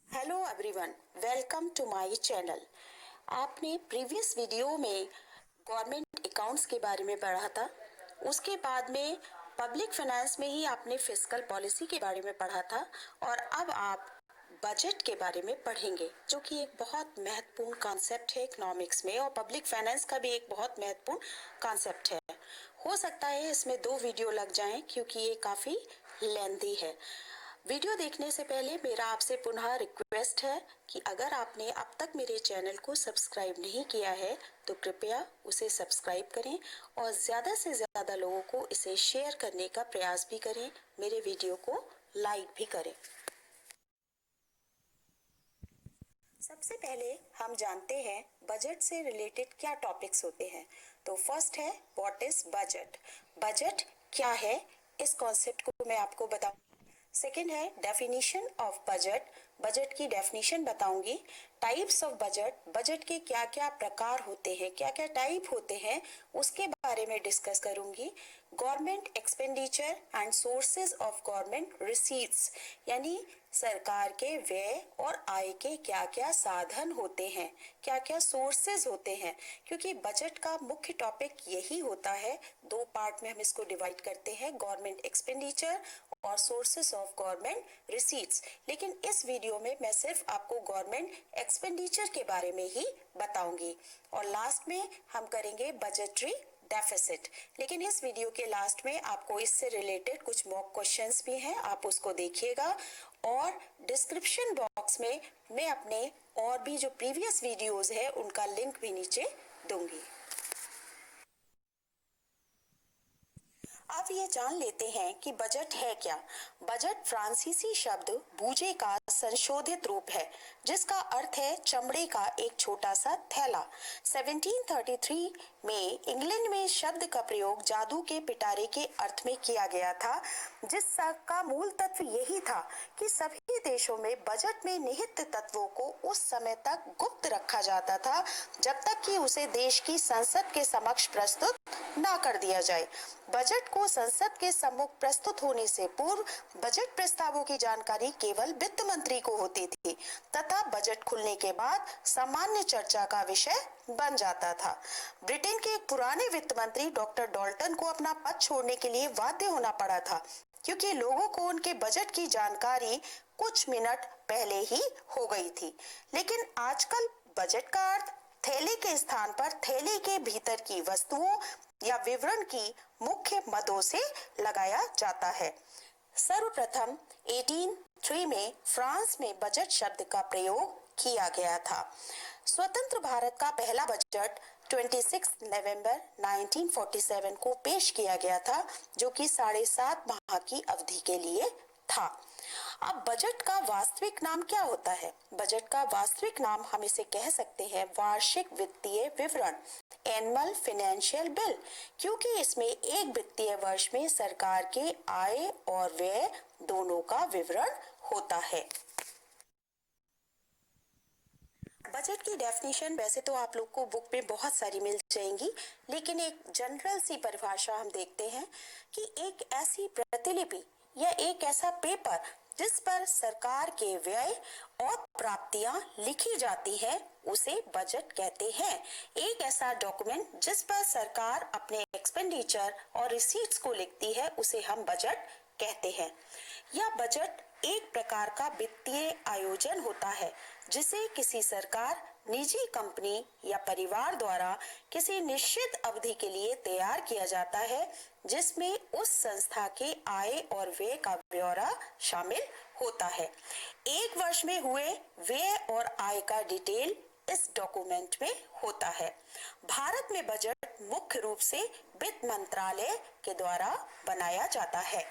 Hello everyone, welcome to my channel. आपने previous video में government accounts के बारे में पढ़ा था। उसके बाद में पब्लिक फाइनेंस में ही आपने फिस्कल पॉलिसी के बारे में पढ़ा था और अब आप बजट के बारे में पढ़ेंगे, जो कि एक बहुत महत्वपूर्ण कॉन्सेप्ट है इकोनॉमिक्स में और पब्लिक फाइनेंस का भी एक बहुत महत्वपूर्ण कॉन्सेप्ट है। हो सकता है इसमें 2 वीडियो लग जाएं क्योंकि ये काफ़ी लेंथी है। वीडियो देखने से पहले मेरा आपसे पुनः रिक्वेस्ट है कि अगर आपने अब तक मेरे चैनल को सब्सक्राइब नहीं किया है तो कृपया उसे सब्सक्राइब करें और ज़्यादा से ज़्यादा लोगों को इसे शेयर करने का प्रयास भी करें, मेरे वीडियो को लाइक भी करें। सबसे पहले हम जानते हैं बजट से रिलेटेड क्या टॉपिक्स होते हैं। तो फर्स्ट है व्हाट इज बजट। बजट क्या है, इस कॉन्सेप्ट को मैं आपको बताऊं। सेकेंड है डेफिनेशन ऑफ बजट। बजट की डेफिनेशन बताऊंगी। टाइप्स ऑफ बजट, बजट के क्या क्या प्रकार होते हैं, क्या क्या टाइप होते हैं, उसके बारे में डिस्कस करूंगी। Government expenditure and sources of government receipts, यानी सरकार के व्यय और आय के क्या क्या साधन होते हैं, क्या क्या सोर्सेज होते हैं, क्योंकि बजट का मुख्य टॉपिक यही होता है। 2 पार्ट में हम इसको डिवाइड करते हैं, गवर्नमेंट एक्सपेंडिचर और सोर्सेस ऑफ गवर्नमेंट रिसीट्स। लेकिन इस वीडियो में मैं सिर्फ आपको गवर्नमेंट एक्सपेंडिचर के बारे में ही बताऊंगी और लास्ट में हम करेंगे बजटरी डेफिसिट। लेकिन इस वीडियो के लास्ट में आपको इससे रिलेटेड कुछ मॉक क्वेश्चंस भी हैं, आप उसको देखिएगा और डिस्क्रिप्शन बॉक्स में मैं अपने और भी जो प्रीवियस वीडियोस है उनका लिंक भी नीचे दूंगी। अब ये जान लेते हैं कि बजट है क्या। बजट फ्रांसीसी शब्द बूजे का संशोधित रूप है, जिसका अर्थ है चमड़े का एक छोटा सा थैला। 1733 में इंग्लैंड में शब्द का प्रयोग जादू के पिटारे के अर्थ में किया गया था, जिसका मूल तत्व यही था कि सभी देशों में बजट में निहित तत्वों को उस समय तक गुप्त रखा जाता था जब तक कि उसे देश की संसद के समक्ष प्रस्तुत ना कर दिया जाए। बजट को संसद के सम्मुख प्रस्तुत होने से पूर्व बजट प्रस्तावों की जानकारी केवल वित्त मंत्री को होती थी तथा बजट खुलने के बाद सामान्य चर्चा का विषय बन जाता था। ब्रिटेन के एक पुराने वित्त मंत्री डॉक्टर डॉल्टन को अपना पद छोड़ने के लिए बाध्य होना पड़ा था, क्योंकि लोगों को उनके बजट की जानकारी कुछ मिनट पहले ही हो गई थी। लेकिन आजकल बजट का अर्थ थैले के स्थान पर थैले के भीतर की वस्तुओं या विवरण की मुख्य मदों से लगाया जाता है। सर्वप्रथम 1803 में फ्रांस में बजट शब्द का प्रयोग किया गया था। स्वतंत्र भारत का पहला बजट 26 नवंबर 1947 को पेश किया गया था, जो कि 7.5 माह की अवधि के लिए था। अब बजट का वास्तविक नाम क्या होता है? बजट का वास्तविक नाम हम इसे कह सकते हैं वार्षिक वित्तीय विवरण, एनुअल फाइनेंशियल बिल, क्योंकि इसमें एक वित्तीय वर्ष में सरकार के आय और व्यय दोनों का विवरण होता है। बजट की डेफिनेशन वैसे तो आप लोग को बुक में बहुत सारी मिल जाएंगी, लेकिन एक जनरल सी परिभाषा हम देखते हैं कि एक ऐसी प्रतिलिपि या एक ऐसा पेपर जिस पर सरकार के व्यय और प्राप्तियां लिखी जाती है उसे बजट कहते हैं। एक ऐसा डॉक्यूमेंट जिस पर सरकार अपने एक्सपेंडिचर और रिसीट्स को लिखती है उसे हम बजट कहते हैं। यह बजट एक प्रकार का वित्तीय आयोजन होता है जिसे किसी सरकार, निजी कंपनी या परिवार द्वारा किसी निश्चित अवधि के लिए तैयार किया जाता है, जिसमें उस संस्था के आय और व्यय का ब्यौरा शामिल होता है। एक वर्ष में हुए व्यय और आय का डिटेल इस डॉक्यूमेंट में होता है। भारत में बजट मुख्य रूप से वित्त मंत्रालय के द्वारा बनाया जाता है।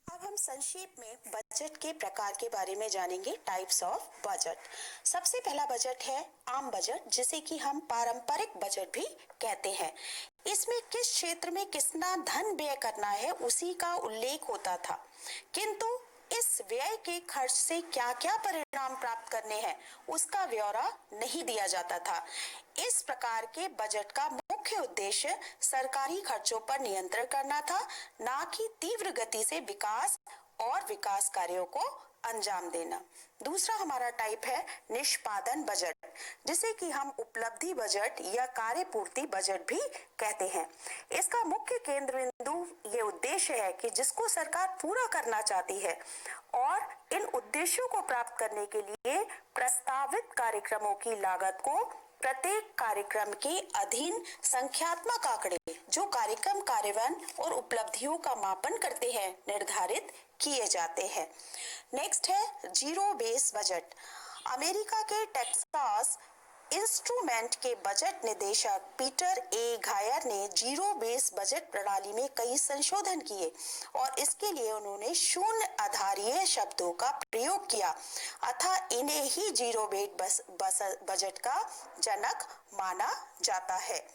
अब हम संक्षेप में बजट के प्रकार के बारे में जानेंगे, टाइप्स ऑफ बजट। सबसे पहला बजट है आम बजट, जिसे कि हम पारंपरिक बजट भी कहते हैं। इसमें किस क्षेत्र में कितना धन व्यय करना है उसी का उल्लेख होता था, किंतु इस व्यय के खर्च से क्या क्या परिणाम प्राप्त करने हैं उसका ब्यौरा नहीं दिया जाता था। इस प्रकार के बजट का मुख्य उद्देश्य सरकारी खर्चों पर नियंत्रण करना था, ना कि तीव्र गति से विकास और विकास कार्यों को अंजाम देना। दूसरा हमारा टाइप है निष्पादन बजट, जिसे कि हम उपलब्धि बजट या कार्यपूर्ति बजट भी कहते हैं। इसका मुख्य केंद्र बिंदु ये उद्देश्य है कि जिसको सरकार पूरा करना चाहती है और इन उद्देश्यों को प्राप्त करने के लिए प्रस्तावित कार्यक्रमों की लागत को प्रत्येक कार्यक्रम के अधीन संख्यात्मक आंकड़े जो कार्यक्रम कार्यान्वयन और उपलब्धियों का मापन करते हैं निर्धारित किए जाते हैं। नेक्स्ट है जीरो बेस बजट। अमेरिका के टेक्सास इंस्ट्रूमेंट के बजट निदेशक पीटर ए घायर ने जीरो बेस बजट प्रणाली में कई संशोधन किए और इसके लिए उन्होंने शून्य आधारीय शब्दों का प्रयोग किया, अतः इन्हें ही जीरो बेस बजट का जनक माना जाता है।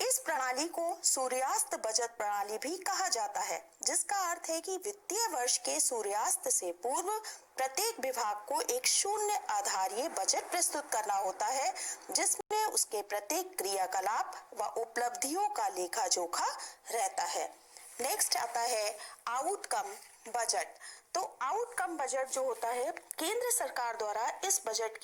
इस प्रणाली को सूर्यास्त बजट प्रणाली भी कहा जाता है, जिसका अर्थ है कि वित्तीय वर्ष के सूर्यास्त से पूर्व प्रत्येक विभाग को एक शून्य आधारीय बजट प्रस्तुत करना होता है, जिसमें उसके प्रत्येक क्रियाकलाप व उपलब्धियों का लेखा जोखा रहता है। नेक्स्ट आता है आउटकम बजट। तो आउटकम बजट जो होता है, केंद्र सरकार द्वारा इस बजट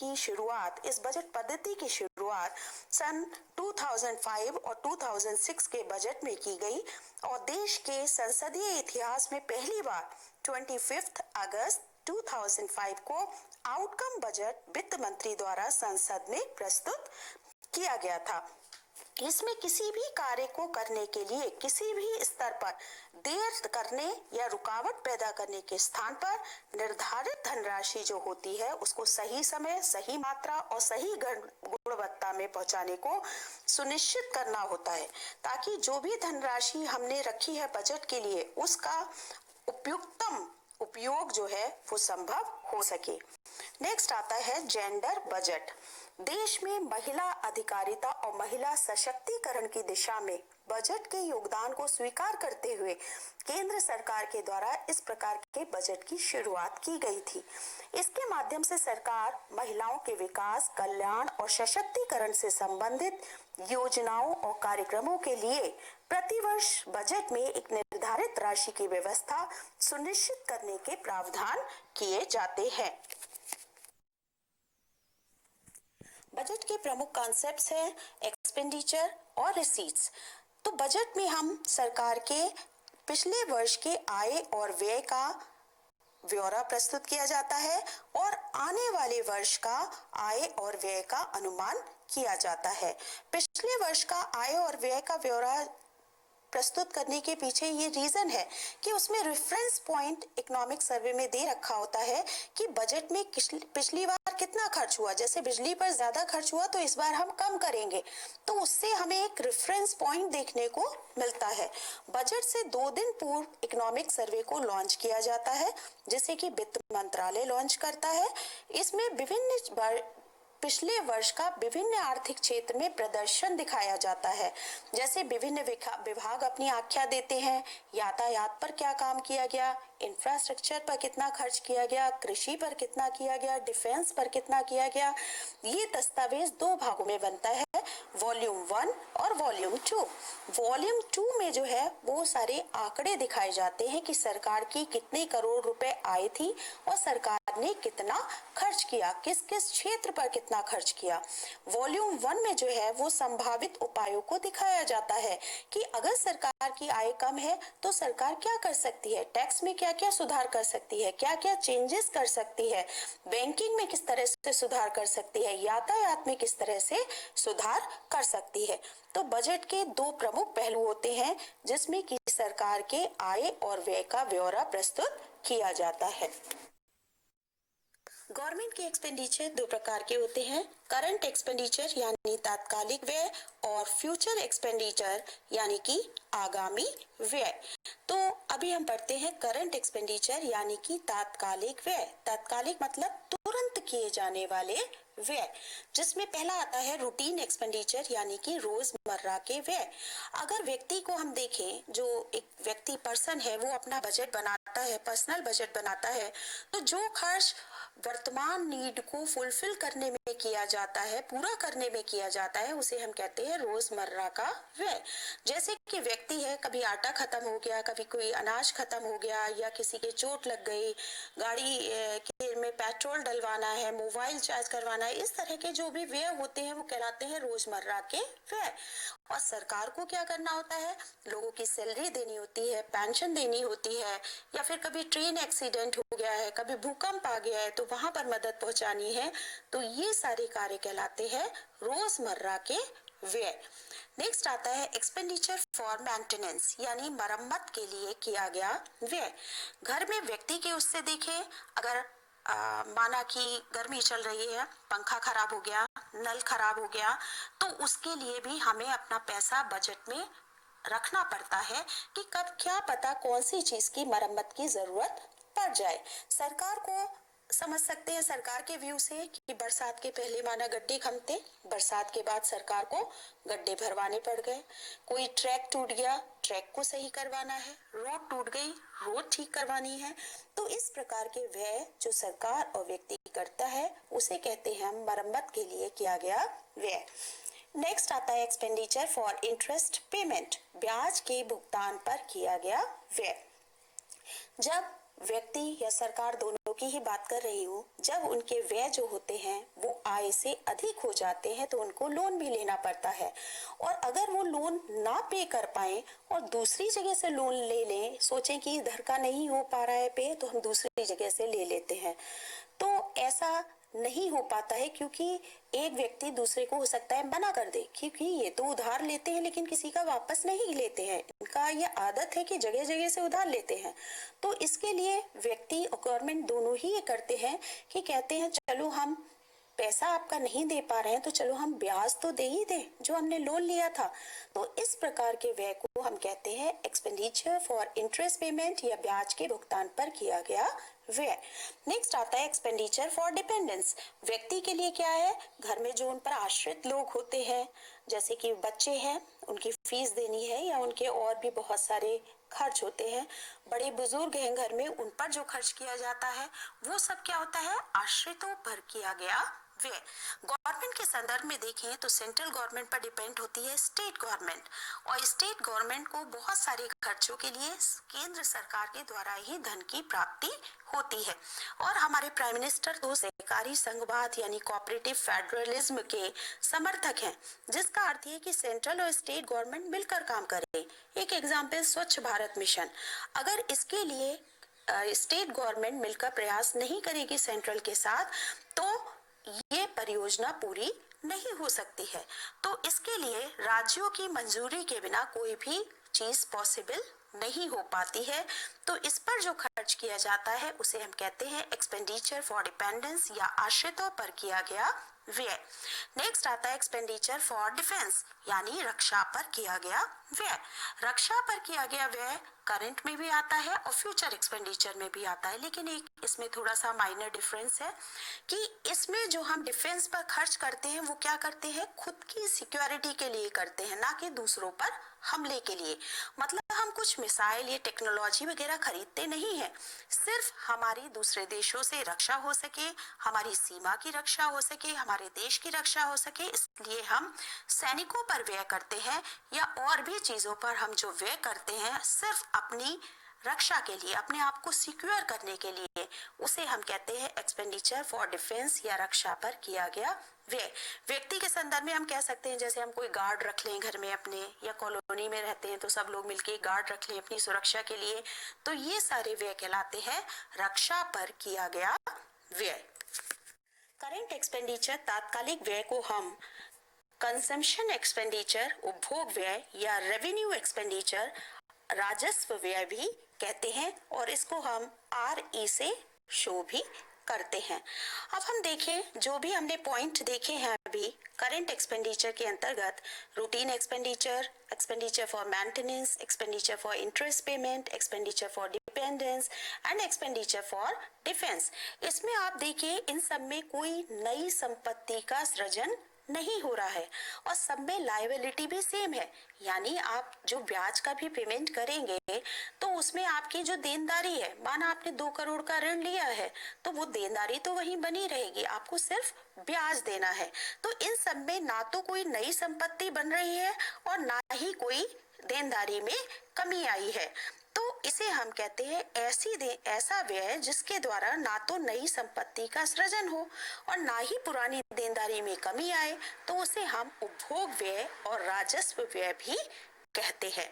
पद्धति की शुरुआत सन 2005 और 2006 के बजट में की गई और देश के संसदीय इतिहास में पहली बार 25 अगस्त 2005 को आउटकम बजट वित्त मंत्री द्वारा संसद में प्रस्तुत किया गया था। इसमें किसी भी कार्य को करने के लिए किसी भी स्तर पर देर करने या रुकावट पैदा करने के स्थान पर निर्धारित धनराशि जो होती है उसको सही समय, सही मात्रा और सही गुणवत्ता में पहुंचाने को सुनिश्चित करना होता है, ताकि जो भी धनराशि हमने रखी है बजट के लिए उसका उपयुक्तम उपयोग जो है वो संभव हो सके। नेक्स्ट आता है जेंडर बजट। देश में महिला अधिकारिता और महिला सशक्तिकरण की दिशा में बजट के योगदान को स्वीकार करते हुए केंद्र सरकार के द्वारा इस प्रकार के बजट की शुरुआत की गई थी। इसके माध्यम से सरकार महिलाओं के विकास, कल्याण और सशक्तिकरण से संबंधित योजनाओं और कार्यक्रमों के लिए प्रतिवर्ष बजट में एक निर्धारित राशि की व्यवस्था सुनिश्चित करने के प्रावधान किए जाते हैं। बजट के प्रमुख कॉन्सेप्ट्स हैं एक्सपेंडिचर और रिसीट्स। तो बजट में हम सरकार के पिछले वर्ष के आय और व्यय का ब्यौरा प्रस्तुत किया जाता है और आने वाले वर्ष का आय और व्यय का अनुमान किया जाता है। पिछले वर्ष का आय और व्यय का ब्यौरा प्रस्तुत करने के पीछे ये रीजन है कि उसमें रेफरेंस पॉइंट इकोनॉमिक सर्वे में दे रखा होता है कि बजट में पिछली बार कितना खर्च हुआ। जैसे बिजली पर ज्यादा खर्च हुआ तो इस बार हम कम करेंगे, तो उससे हमें एक रेफरेंस पॉइंट देखने को मिलता है। बजट से 2 दिन पूर्व इकोनॉमिक सर्वे को लॉन्च किया जाता है, जिसे कि वित्त मंत्रालय लॉन्च करता है। इसमें पिछले वर्ष का विभिन्न आर्थिक क्षेत्र में प्रदर्शन दिखाया जाता है। जैसे विभिन्न विभाग अपनी आख्या देते हैं, यातायात पर क्या काम किया गया, इंफ्रास्ट्रक्चर पर कितना खर्च किया गया, कृषि पर कितना किया गया, डिफेंस पर कितना किया गया। ये दस्तावेज 2 भागों में बनता है, वॉल्यूम 1 और वॉल्यूम 2। वॉल्यूम 2 में जो है वो सारे आंकड़े दिखाए जाते हैं कि सरकार की कितने करोड़ रुपए आय थी और सरकार ने कितना खर्च किया, किस किस क्षेत्र पर कितना खर्च किया। वॉल्यूम 1 में जो है वो संभावित उपायों को दिखाया जाता है कि अगर सरकार की आय कम है तो सरकार क्या कर सकती है, टैक्स में क्या क्या सुधार कर सकती है, क्या क्या चेंजेस कर सकती है, बैंकिंग में किस तरह से सुधार कर सकती है, यातायात में किस तरह से सुधार कर सकती है। तो बजट के 2 प्रमुख पहलू होते हैं जिसमें कि सरकार के आय और व्यय का ब्यौरा प्रस्तुत किया जाता है। गवर्नमेंट के एक्सपेंडिचर 2 प्रकार के होते हैं, करंट एक्सपेंडिचर यानी तात्कालिक व्यय और फ्यूचर एक्सपेंडिचर यानी कि आगामी व्यय। तो अभी हम पढ़ते हैं करंट एक्सपेंडिचर यानी कि तात्कालिक व्यय। तात्कालिक मतलब तुरंत किए जाने वाले व्यय, जिसमें पहला आता है रूटीन एक्सपेंडिचर यानी कि रोजमर्रा के व्यय। अगर व्यक्ति को हम देखें, जो एक व्यक्ति पर्सन है वो अपना बजट बनाता है, पर्सनल बजट बनाता है, तो जो खर्च वर्तमान नीड को फुलफिल करने में किया जाता है, पूरा करने में किया जाता है, उसे हम कहते हैं रोजमर्रा का व्यय। जैसे कि व्यक्ति है, कभी आटा खत्म हो गया, कभी कोई अनाज खत्म हो गया, या किसी के चोट लग गई, गाड़ी के में पेट्रोल डलवाना है, मोबाइल चार्ज करवाना है, इस तरह के जो भी व्यय होते हैं वो कहलाते हैं रोजमर्रा के व्यय। और सरकार को क्या करना होता है, लोगों की सैलरी देनी होती है, पेंशन देनी होती है, या फिर कभी ट्रेन एक्सीडेंट हो गया है, कभी भूकंप आ गया है तो वहां पर मदद पहुंचानी है, तो ये सारे कार्य कहलाते हैं रोजमर्रा के व्यय। नेक्स्ट आता है एक्सपेंडिचर फॉर मेंटेनेंस, यानी मरम्मत के लिए किया गया व्यय। घर में व्यक्ति के उससे देखें, अगर माना कि गर्मी चल रही है, पंखा खराब हो गया, नल खराब हो गया, तो उसके लिए भी हमें अपना पैसा बजट में रखना पड़ता है कि कब क्या पता कौन सी चीज की मरम्मत की जरूरत पड़ जाए। सरकार को समझ सकते हैं, सरकार के व्यू से, कि बरसात के पहले माना गड्ढे खमते, बरसात के बाद सरकार को गड्ढे भरवाने पड़ गए, कोई ट्रैक टूट गया, ट्रैक को सही करवाना है, रोड टूट गई, रोड ठीक करवानी है। तो इस प्रकार के व्यय जो सरकार और व्यक्ति करता है उसे कहते हैं हम मरम्मत के लिए किया गया व्यय। नेक्स्ट आता है एक्सपेंडिचर फॉर इंटरेस्ट पेमेंट, ब्याज के भुगतान पर किया गया व्यय। जब व्यक्ति या सरकार दोनों की ही बात कर रही हूँ, जब उनके व्यय जो होते हैं वो आय से अधिक हो जाते हैं तो उनको लोन भी लेना पड़ता है, और अगर वो लोन ना पे कर पाए और दूसरी जगह से लोन ले लें, सोचें कि इधर का नहीं हो पा रहा है पे, तो हम दूसरी जगह से ले लेते हैं, तो ऐसा नहीं हो पाता है, क्योंकि एक व्यक्ति दूसरे को हो सकता है मना कर दे, क्योंकि ये तो उधार लेते हैं लेकिन किसी का वापस नहीं लेते हैं, इनका ये आदत है कि जगह जगह से उधार लेते हैं। तो इसके लिए व्यक्ति और गवर्नमेंट दोनों ही ये करते हैं कि कहते हैं चलो हम पैसा आपका नहीं दे पा रहे हैं तो चलो हम ब्याज तो दे ही दे जो हमने लोन लिया था। तो इस प्रकार के व्यय को हम कहते हैं एक्सपेंडिचर फॉर इंटरेस्ट पेमेंट, या ब्याज के भुगतान पर किया गया व्यय। नेक्स्ट आता है एक्सपेंडिचर फॉर डिपेंडेंस। व्यक्ति के लिए क्या है, घर में जो उन पर आश्रित लोग होते हैं, जैसे कि बच्चे हैं, उनकी फीस देनी है, या उनके और भी बहुत सारे खर्च होते हैं, बड़े बुजुर्ग हैं घर में, उन पर जो खर्च किया जाता है वो सब क्या होता है, आश्रितों पर किया गया व्यय। गवर्नमेंट के संदर्भ में देखें तो सेंट्रल गवर्नमेंट पर डिपेंड होती है स्टेट गवर्नमेंट, और स्टेट गवर्नमेंट को बहुत सारे खर्चों के लिए केंद्र सरकार के द्वारा ही धन की प्राप्ति होती है। और हमारे प्राइम मिनिस्टर तो सहकारी संघवाद यानी कोऑपरेटिव फेडरलिज्म के समर्थक हैं, जिसका अर्थ है कि सेंट्रल और स्टेट गवर्नमेंट मिलकर काम करे। एक एग्जाम्पल स्वच्छ भारत मिशन, अगर इसके लिए स्टेट गवर्नमेंट मिलकर प्रयास नहीं करेगी सेंट्रल के साथ, तो ये परियोजना पूरी नहीं हो सकती है। तो इसके लिए राज्यों की मंजूरी के बिना कोई भी चीज पॉसिबल नहीं हो पाती है। तो इस पर जो खर्च किया जाता है उसे हम कहते हैं एक्सपेंडिचर फॉर डिपेंडेंस, या आश्रितों पर किया गया व्यय। नेक्स्ट आता है एक्सपेंडिचर फॉर डिफेंस, यानी रक्षा पर किया गया व्यय। रक्षा पर किया गया व्यय करंट में भी आता है और फ्यूचर एक्सपेंडिचर में भी आता है, लेकिन एक इसमें थोड़ा सा माइनर डिफरेंस है कि इसमें जो हम डिफेंस पर खर्च करते हैं वो क्या करते हैं, खुद की सिक्योरिटी के लिए करते हैं, ना कि दूसरों पर हमले के लिए। मतलब हम कुछ मिसाइल या टेक्नोलॉजी वगैरह खरीदते नहीं हैं, सिर्फ हमारी दूसरे देशों से रक्षा हो सके, हमारी सीमा की रक्षा हो सके, हमारे देश की रक्षा हो सके, इसलिए हम सैनिकों पर व्यय करते हैं, या और भी चीजों पर हम जो व्यय करते हैं सिर्फ अपनी रक्षा के लिए, अपने आप को सिक्योर करने के लिए, उसे हम कहते हैं एक्सपेंडिचर फॉर डिफेंस, या रक्षा पर किया गया व्यय। व्यक्ति के संदर्भ में हम कह सकते हैं जैसे हम कोई गार्ड रख लें घर में अपने, या कॉलोनी में रहते हैं तो सब लोग मिलके गार्ड रख लें अपनी सुरक्षा के लिए, तो ये सारे व्यय कहलाते हैं रक्षा पर किया गया व्यय। करंट एक्सपेंडिचर, तात्कालिक व्यय को हम कंजम्पशन एक्सपेंडिचर, उपभोग व्यय, या रेवेन्यू एक्सपेंडिचर, राजस्व व्यय भी कहते हैं, और इसको हम RE से शो भी करते हैं। अब हम देखें जो भी हमने पॉइंट देखे हैं अभी करंट एक्सपेंडिचर के अंतर्गत, routine expenditure, expenditure for maintenance, expenditure for interest payment, expenditure for dependence and expenditure for defence. इसमें आप देखिए इन सब में कोई नई संपत्ति का सृजन नहीं हो रहा है। और सब में लायबिलिटी भी सेम है, यानी आप जो ब्याज का भी पेमेंट करेंगे तो उसमें आपकी जो देनदारी है, माना आपने 2 करोड़ का ऋण लिया है तो वो देनदारी तो वही बनी रहेगी, आपको सिर्फ ब्याज देना है। तो इन सब में ना तो कोई नई संपत्ति बन रही है और ना ही कोई देनदारी में कमी आई है। तो इसे हम कहते हैं ऐसा व्यय जिसके द्वारा ना तो नई संपत्ति का सृजन हो और ना ही पुरानी देनदारी में कमी आए, तो उसे हम उपभोग व्यय और राजस्व व्यय भी कहते हैं।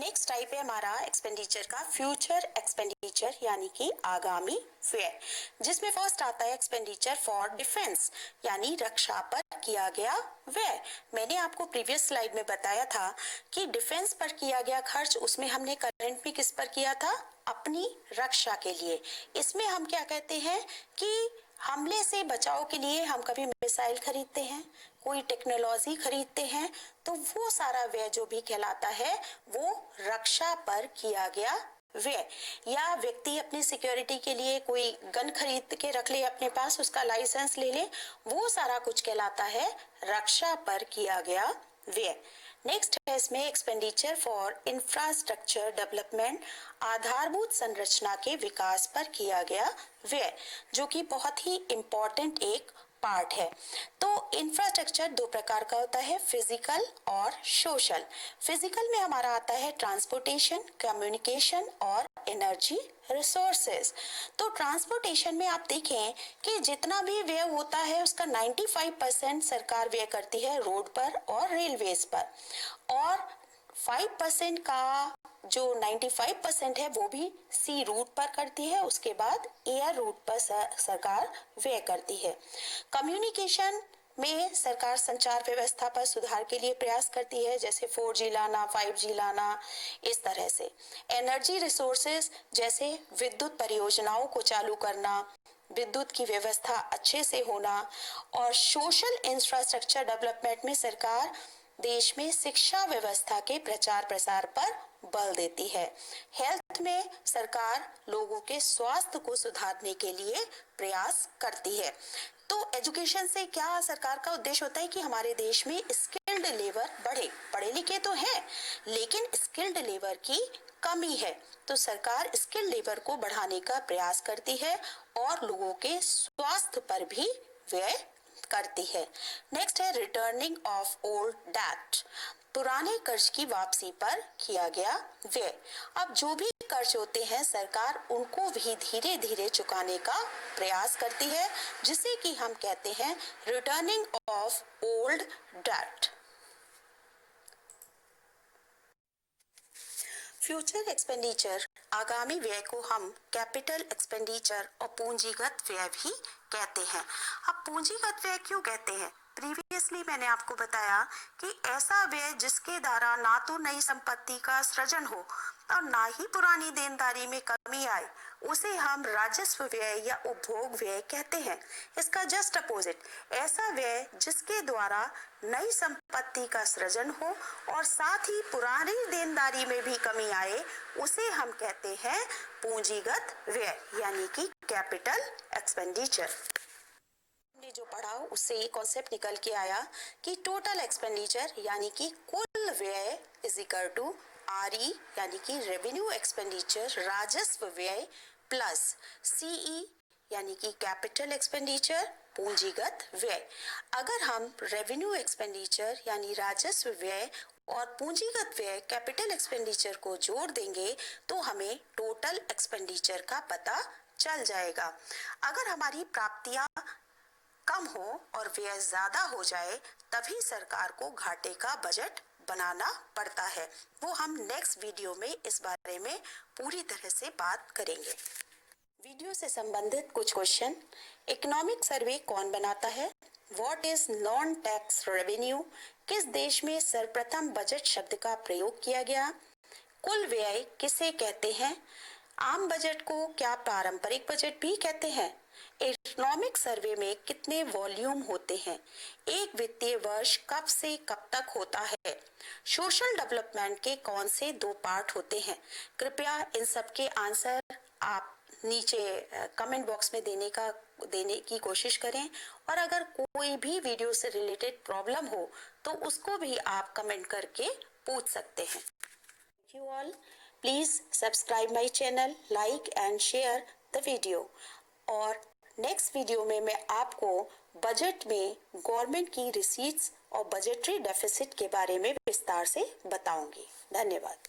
नेक्स्ट टाइप है हमारा एक्सपेंडिचर का फ्यूचर एक्सपेंडिचर, यानी कि आगामी व्यय, जिसमें फर्स्ट आता है एक्सपेंडिचर फॉर डिफेंस, यानी रक्षा पर किया गया व्यय। मैंने आपको प्रीवियस स्लाइड में बताया था कि डिफेंस पर किया गया खर्च, उसमें हमने करंट में किस पर किया था, अपनी रक्षा के लिए। इसमें हम क्या कहते हैं कि हमले से बचाव के लिए हम कभी मिसाइल खरीदते हैं, कोई टेक्नोलॉजी खरीदते हैं, तो वो सारा व्यय जो भी कहलाता है वो रक्षा पर किया गया व्यय। या व्यक्ति अपनी सिक्योरिटी के लिए कोई गन खरीद के रख ले अपने पास, उसका लाइसेंस ले ले, वो सारा कुछ कहलाता है रक्षा पर किया गया व्यय। नेक्स्ट है इसमें एक्सपेंडिचर फॉर इंफ्रास्ट्रक्चर डेवलपमेंट, आधारभूत संरचना के विकास पर किया गया व्यय, जो कि बहुत ही इम्पोर्टेंट एक पार्ट है। तो इंफ्रास्ट्रक्चर 2 प्रकार का होता है, फिजिकल और सोशल। फिजिकल में हमारा आता है ट्रांसपोर्टेशन, कम्युनिकेशन और एनर्जी रिसोर्सेज। तो ट्रांसपोर्टेशन में आप देखें कि जितना भी व्यय होता है उसका 95% सरकार व्यय करती है रोड पर और रेलवेज पर, और 5% का जो 95% है वो भी सी रूट पर करती है, उसके बाद एयर रूट पर सरकार व्यय करती है। कम्युनिकेशन में सरकार संचार व्यवस्था पर सुधार के लिए प्रयास करती है, जैसे 4G लाना, 5G लाना, इस तरह से। एनर्जी रिसोर्सेज जैसे विद्युत परियोजनाओं को चालू करना, विद्युत की व्यवस्था अच्छे से होना। और सोशल इंफ्रास्ट्रक्चर डेवलपमेंट में सरकार देश में शिक्षा व्यवस्था के प्रचार प्रसार पर बल देती है। हेल्थ में सरकार लोगों के स्वास्थ्य को सुधारने के लिए प्रयास करती है। तो एजुकेशन से क्या सरकार का उद्देश्य होता है कि हमारे देश में स्किल्ड लेबर बढ़े। पढ़े लिखे तो हैं लेकिन स्किल्ड लेबर की कमी है, तो सरकार स्किल्ड लेबर को बढ़ाने का प्रयास करती है और लोगों के स्वास्थ्य पर भी व्यय करती है। नेक्स्ट है रिटर्निंग ऑफ ओल्ड डेट, पुराने कर्ज की वापसी पर किया गया व्यय। अब जो भी कर्ज होते हैं सरकार उनको भी धीरे धीरे चुकाने का प्रयास करती है, जिसे कि हम कहते हैं returning of old debt. Future expenditure, आगामी व्यय को हम कैपिटल एक्सपेंडिचर और पूंजीगत व्यय भी कहते हैं। अब पूंजीगत व्यय क्यों कहते हैं? प्रीवियसली मैंने आपको बताया कि ऐसा व्यय जिसके द्वारा ना तो नई संपत्ति का सृजन हो और ना ही पुरानी देनदारी में कमी आए, उसे हम राजस्व व्यय या उपभोग व्यय कहते हैं। इसका जस्ट अपोजिट, ऐसा व्यय जिसके द्वारा नई संपत्ति का सृजन हो और साथ ही पुरानी देनदारी में भी कमी आए, उसे हम कहते हैं पूंजीगत व्यय, यानी कि कैपिटल एक्सपेंडिचर। हमने जो पढ़ा उससे ये कॉन्सेप्ट निकल के आया कि टोटल एक्सपेंडिचर यानी कि कुल व्यय इज इक्वल टू RE यानी कि रेवेन्यू एक्सपेंडिचर, राजस्व व्यय, प्लस CE यानी कि कैपिटल एक्सपेंडिचर, पूंजीगत व्यय। अगर हम रेवेन्यू एक्सपेंडिचर यानी राजस्व व्यय और पूंजीगत व्यय कैपिटल एक्सपेंडिचर को जोड़ देंगे तो हमें टोटल एक्सपेंडिचर का पता चल जाएगा। अगर हमारी प्राप्तियां कम हो और व्यय ज्यादा हो जाए तभी सरकार को घाटे का बजट बनाना पड़ता है। वो हम नेक्स्ट वीडियो में इस बारे में पूरी तरह से बात करेंगे। वीडियो से संबंधित कुछ क्वेश्चन। इकोनॉमिक सर्वे कौन बनाता है? What is non tax revenue? किस देश में सर्वप्रथम बजट शब्द का प्रयोग किया गया? कुल व्यय किसे कहते हैं? आम बजट को क्या पारंपरिक बजट भी कहते हैं? इकोनॉमिक सर्वे में कितने वॉल्यूम होते हैं? एक वित्तीय वर्ष कब से कब तक होता है? सोशल डेवलपमेंट के कौन से 2 पार्ट होते हैं? कृपया इन सब के आंसर आप नीचे कमेंट बॉक्स में देने की कोशिश करें। और अगर कोई भी वीडियो से रिलेटेड प्रॉब्लम हो तो उसको भी आप कमेंट करके पूछ सकते हैं। Thank you all. Please subscribe my channel, like and share the video. और नेक्स्ट वीडियो में मैं आपको बजट में गवर्नमेंट की रिसीट्स और बजटरी डेफिसिट के बारे में विस्तार से बताऊंगी। धन्यवाद।